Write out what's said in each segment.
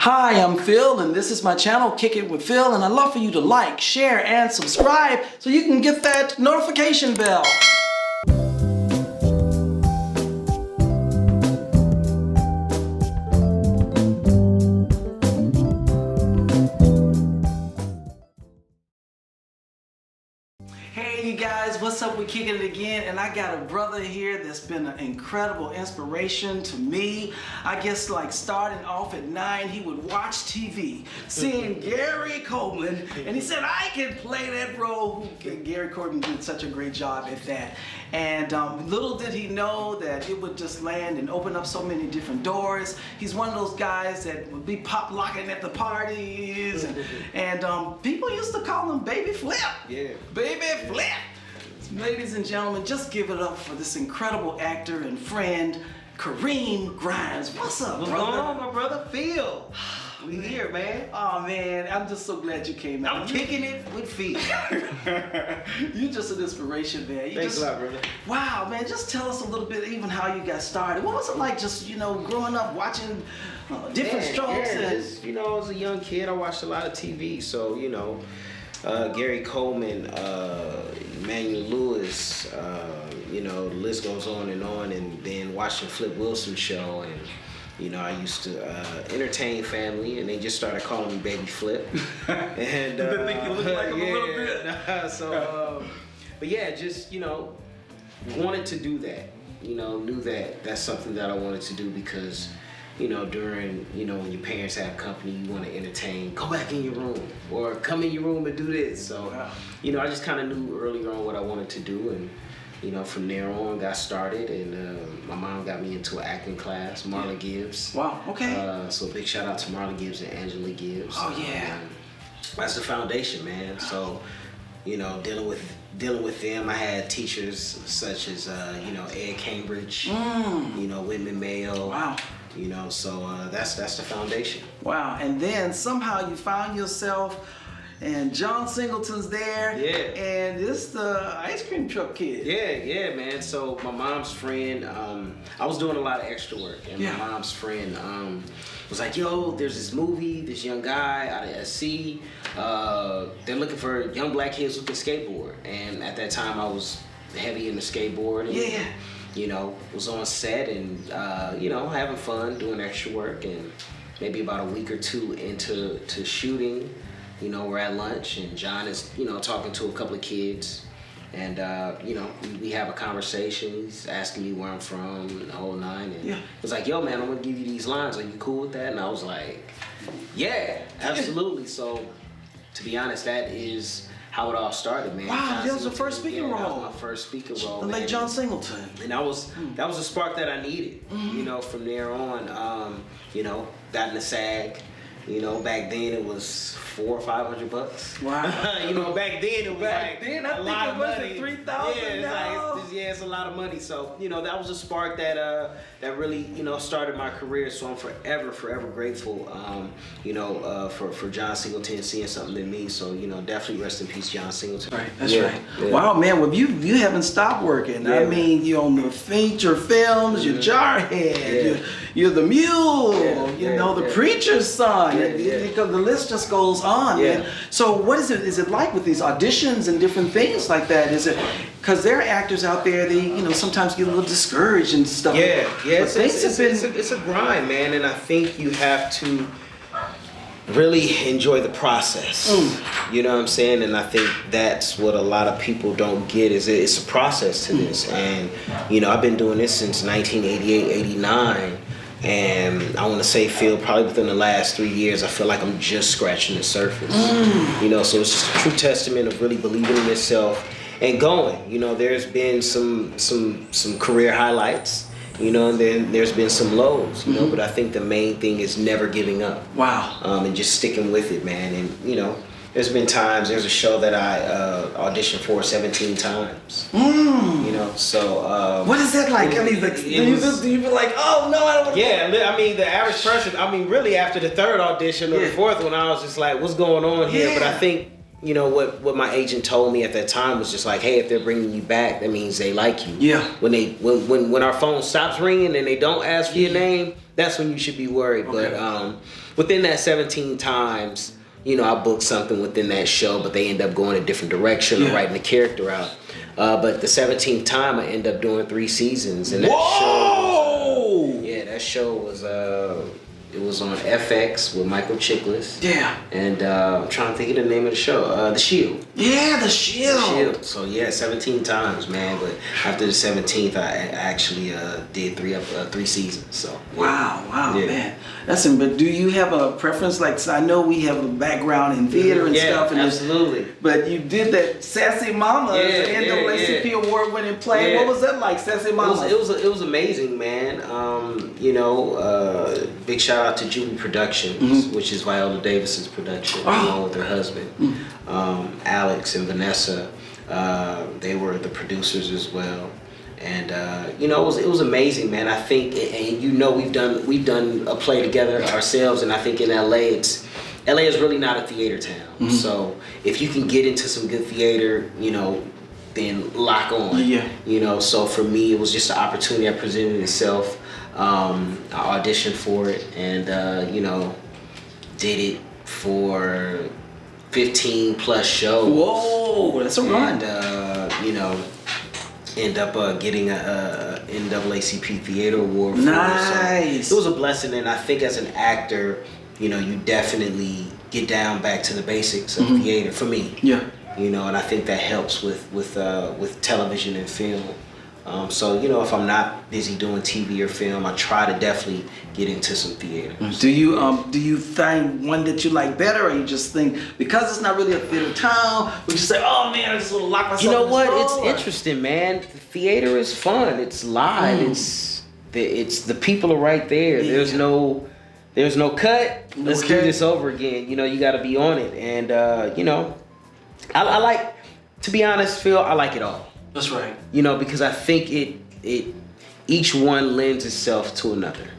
Hi, I'm Phil, and this is my channel, Kick It with Phil, and I'd love for you to like, share, and subscribe so you can get that notification bell. Hey you guys, what's up? We're kicking it again, and I got a brother here that's been an incredible inspiration to me. I guess like starting off at 9, he would watch TV, seeing Gary Coleman, and he said, I can play that role. Gary Coleman did such a great job at that. And little did he know that it would just land and open up so many different doors. He's one of those guys that would be pop locking at the parties, and people used to call him Baby Flip. Yeah. Baby Flip. Ladies and gentlemen, just give it up for this incredible actor and friend, Kareem Grimes. What's up, brother? What's going on, my brother? Phil. We here, man. Oh man, I'm just so glad you came out. I'm kicking it with Phil. You're just an inspiration, man. Thanks a lot, brother. Wow, man, just tell us a little bit even how you got started. What was it like just, growing up watching different strokes? Yeah, just, as a young kid, I watched a lot of TV. So, Gary Coleman, Emmanuel Lewis, the list goes on, and then watching Flip Wilson's show, and I used to entertain family, and they just started calling me Baby Flip. And Did they think you looked like him a little bit? But yeah, just wanted to do that. Knew that that's something that I wanted to do because during, when your parents have company, you want to entertain, go back in your room or come in your room and do this. So, I just kind of knew early on what I wanted to do, and, from there on got started, and my mom got me into an acting class, Marla Gibbs. Wow, okay. So big shout out to Marla Gibbs and Angela Gibbs. Oh yeah. That's the foundation, man. So, dealing with them, I had teachers such as, Ed Cambridge, Whitman Mayo. Wow. So that's the foundation. Wow, and then somehow you found yourself, and John Singleton's there. Yeah. And it's the ice cream truck kid. Yeah, man. So my mom's friend, I was doing a lot of extra work, and my mom's friend was like, yo, there's this movie, this young guy out of SC. They're looking for young black kids who can skateboard. And at that time, I was heavy into skateboarding. Yeah. Was on set and, having fun, doing extra work, and maybe about a week or two into shooting, we're at lunch, and John is, talking to a couple of kids, and, we have a conversation. He's asking me where I'm from and the whole nine, and he was like, yo, man, I'm gonna give you these lines. Are you cool with that? And I was like, yeah, absolutely. So, to be honest, that is how it all started, man. Wow, that was your first speaking role. That was my first speaking role, the late John Singleton. And that was a spark that I needed. From there on, got into SAG. Back then it was $400 or $500. Wow. Back then it was I think a lot of money. $3,000. It's a lot of money. So that was a spark that really started my career. So I'm forever grateful. For John Singleton seeing something in me. So definitely rest in peace, John Singleton. Right. That's right. Yeah. Wow, man. Well, you haven't stopped working. Yeah, I mean, you're on the feature films. You're Jarhead. You're the Mule. The Preacher's Son. The list just goes on. Yeah. Man. So what is it like with these auditions and different things like that? Is it because there are actors out there, they sometimes get a little discouraged and stuff. Yeah. It's a grind, man, and I think you have to really enjoy the process. You know what I'm saying? And I think that's what a lot of people don't get, is it's a process to this. And I've been doing this since 1988, 89. And I want to say, Phil, probably within the last 3 years, I feel like I'm just scratching the surface. So it's just a true testament of really believing in yourself and going. There's been some career highlights, and then there's been some lows, but I think the main thing is never giving up. Wow. And just sticking with it, man. And, there's been times, there's a show that I auditioned for 17 times. So... what is that like? I mean, do you feel like, oh, no, I don't want to... Yeah, I mean, the average person, really after the third audition or the fourth one, I was just like, what's going on here? But I think, what my agent told me at that time was just like, hey, if they're bringing you back, that means they like you. Yeah. When our phone stops ringing and they don't ask for your name, that's when you should be worried. Okay. But within that 17 times, you know, I booked something within that show, but they end up going a different direction or writing the character out. But the 17th time, I end up doing 3 seasons, and that show was, that show was it was on FX with Michael Chiklis. Yeah. And I'm trying to think of the name of the show. The Shield. Yeah, The Shield. The Shield. So yeah, 17 times, man. But after the 17th, I actually did 3 seasons. So wow, man. But do you have a preference? Like, I know we have a background in theater and stuff. And absolutely. But you did that Sassy Mama, the NAACP award-winning play. Yeah. What was that like, Sassy Mama? It was amazing, man. You know, big shout out to Julie Productions, which is Viola Davis's production, along with her husband, Alex and Vanessa. They were the producers as well. And you know, it was amazing, man. I think, and you know, we've done a play together ourselves, and I think in LA is really not a theater town. So if you can get into some good theater, you know, then lock on. Yeah. You know, so for me, it was just an opportunity that presented itself. I auditioned for it, and you know, did it for 15 plus shows. Whoa, that's a run. And you know, end up getting a NAACP Theater Award. Nice. So it was a blessing, and I think as an actor, you know, you definitely get down back to the basics of theater for me. Yeah. You know, and I think that helps with television and film. So, you know, if I'm not busy doing TV or film, I try to definitely get into some theater. Do you find one that you like better, or you just think because it's not really a theater town, we just say, oh man, I just want to lock myself in. You know what? It's interesting, man. The theater is fun. It's live. It's the people are right there. Yeah. There's no cut. Let's do this over again. You know, you got to be on it, and you know, I like, to be honest, Phil, I like it all. That's right. You know, because I think each one lends itself to another.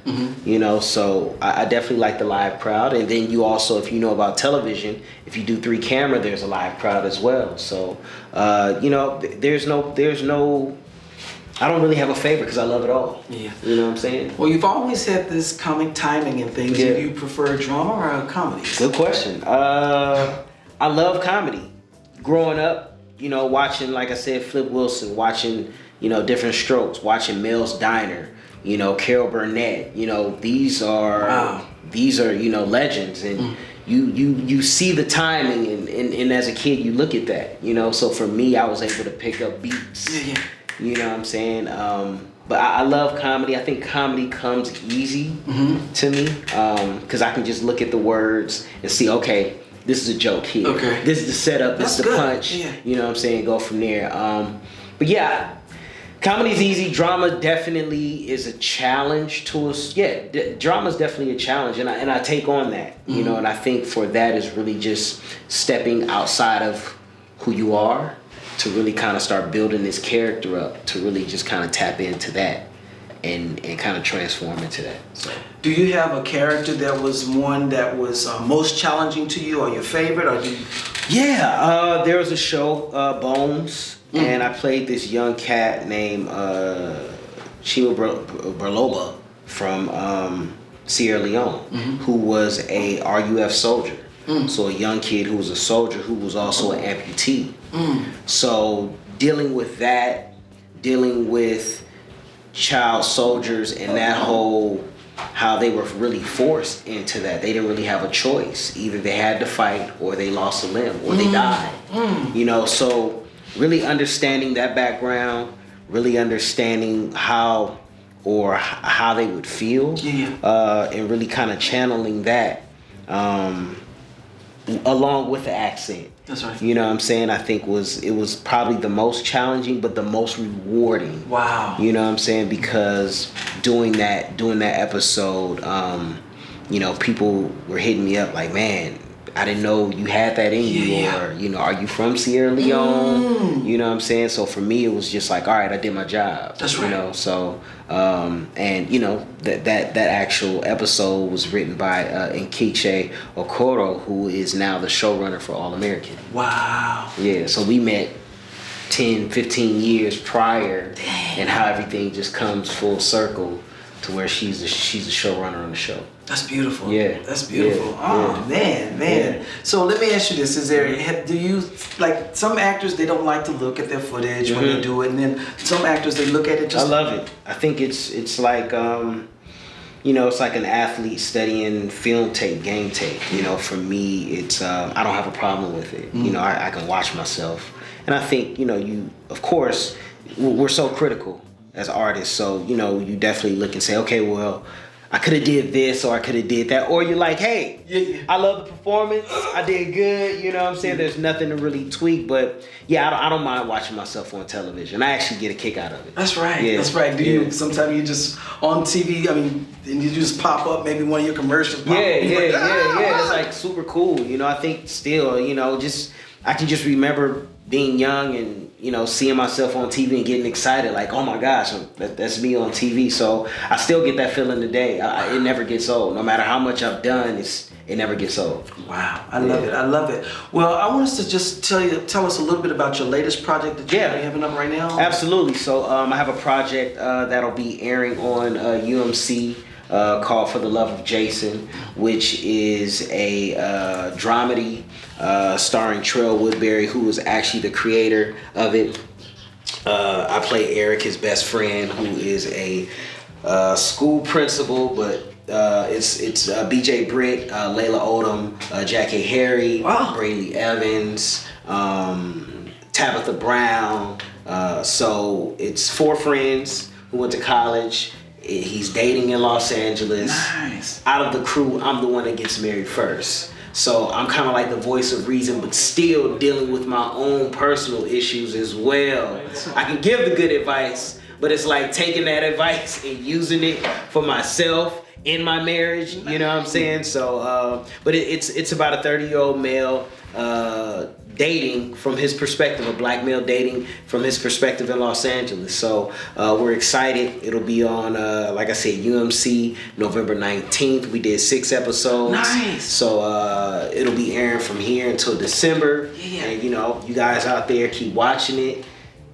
You know, so I definitely like the live crowd. And then you also, if you know about television, if you do 3 camera, there's a live crowd as well. So, you know, there's no, I don't really have a favorite because I love it all. Yeah. You know what I'm saying? Well, you've always had this comic timing and things. Yeah. Do you prefer drama or comedy? Good question. I love comedy. Growing up, you know, watching, like I said, Flip Wilson, watching, you know, Different Strokes, watching Mel's Diner, you know, Carol Burnett, you know, these are, you know, legends, and you see the timing, and as a kid, you look at that, you know, so for me, I was able to pick up beats, you know what I'm saying, but I love comedy. I think comedy comes easy to me, because I can just look at the words and see, okay, this is a joke here. Okay. This is the setup. This is the punch. Yeah. You know what I'm saying? Go from there. But yeah, comedy's easy. Drama definitely is a challenge to us. Yeah, drama's definitely a challenge, and I take on that. You know, and I think for that is really just stepping outside of who you are to really kind of start building this character up, to really just kind of tap into that and kind of transform into that. So. Do you have a character that was one that was most challenging to you, or your favorite, or do you? Yeah, there was a show, Bones, and I played this young cat named Chima Berloba from Sierra Leone, who was a RUF soldier. So a young kid who was a soldier who was also an amputee. So dealing with that, dealing with child soldiers and that whole, how they were really forced into that. They didn't really have a choice. Either they had to fight, or they lost a limb, or they died. You know, so really understanding that background, really understanding how they would feel, and really kind of channeling that along with the accent. That's right. You know what I'm saying? I think it was probably the most challenging, but the most rewarding. Wow. You know what I'm saying? Because doing that episode, you know, people were hitting me up like, man, I didn't know you had that in you, or, you know, are you from Sierra Leone? You know what I'm saying? So for me, it was just like, all right, I did my job. That's right. You know, so, and you know, that actual episode was written by Nkechi Okoro, who is now the showrunner for All American. Wow. Yeah, so we met 10, 15 years prior. Dang. And how everything just comes full circle to where she's a showrunner on the show. That's beautiful. Yeah. That's beautiful. Yeah. Oh, Yeah. man. Yeah. So let me ask you this. Do you, like, some actors, they don't like to look at their footage when they do it, and then some actors, they look at it just... I love it. I think it's like, you know, it's like an athlete studying film tape, game tape. You know, for me, it's, I don't have a problem with it. You know, I can watch myself. And I think, you know, of course, we're so critical as artists. So, you know, you definitely look and say, okay, well, I could have did this or I could have did that. Or you're like, hey, I love the performance. I did good. You know what I'm saying? There's nothing to really tweak. But yeah, I don't mind watching myself on television. I actually get a kick out of it. That's right. Yeah. That's right. Do you, sometimes you just, on TV, I mean, and you just pop up, maybe one of your commercials pop up. Yeah. It's like super cool. You know, I think still, you know, I can just remember being young and, you know, seeing myself on TV and getting excited, like, oh my gosh, that's me on TV. So I still get that feeling today. It never gets old. No matter how much I've done, it never gets old. Wow, I love it. I love it. Well, I want us to just tell us a little bit about your latest project that you're having up right now. Absolutely. So I have a project that'll be airing on UMC. Called For the Love of Jason, which is a dramedy starring Trell Woodbury, who was actually the creator of it. I play Eric, his best friend, who is a school principal, but it's BJ Britt, Layla Odom, Jackie Harry, Brayley Evans, Tabitha Brown. So it's 4 friends who went to college. He's dating in Los Angeles. Nice. Out of the crew, I'm the one that gets married first. So I'm kind of like the voice of reason, but still dealing with my own personal issues as well. I can give the good advice, but it's like taking that advice and using it for myself in my marriage. You know what I'm saying? So, but it's about a 30-year-old male dating from his perspective, a black male dating from his perspective in Los Angeles. So we're excited. It'll be on, like I said, UMC November 19th. We did 6 episodes. Nice. So it'll be airing from here until December. Yeah. And you know, you guys out there keep watching it.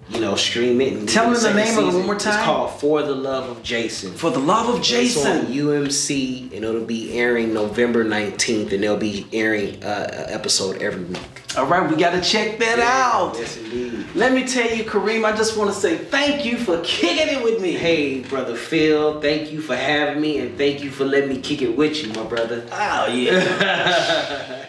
You know, stream it. And tell me the name of it one more time. It's called For the Love of Jason. For the Love of Jason. It's on UMC, and it'll be airing November 19th, and they'll be airing an episode every week. All right, we got to check that out. Yes, indeed. Let me tell you, Kareem, I just want to say thank you for kicking it with me. Hey, brother PhiL, thank you for having me, and thank you for letting me kick it with you, my brother. Oh, yeah.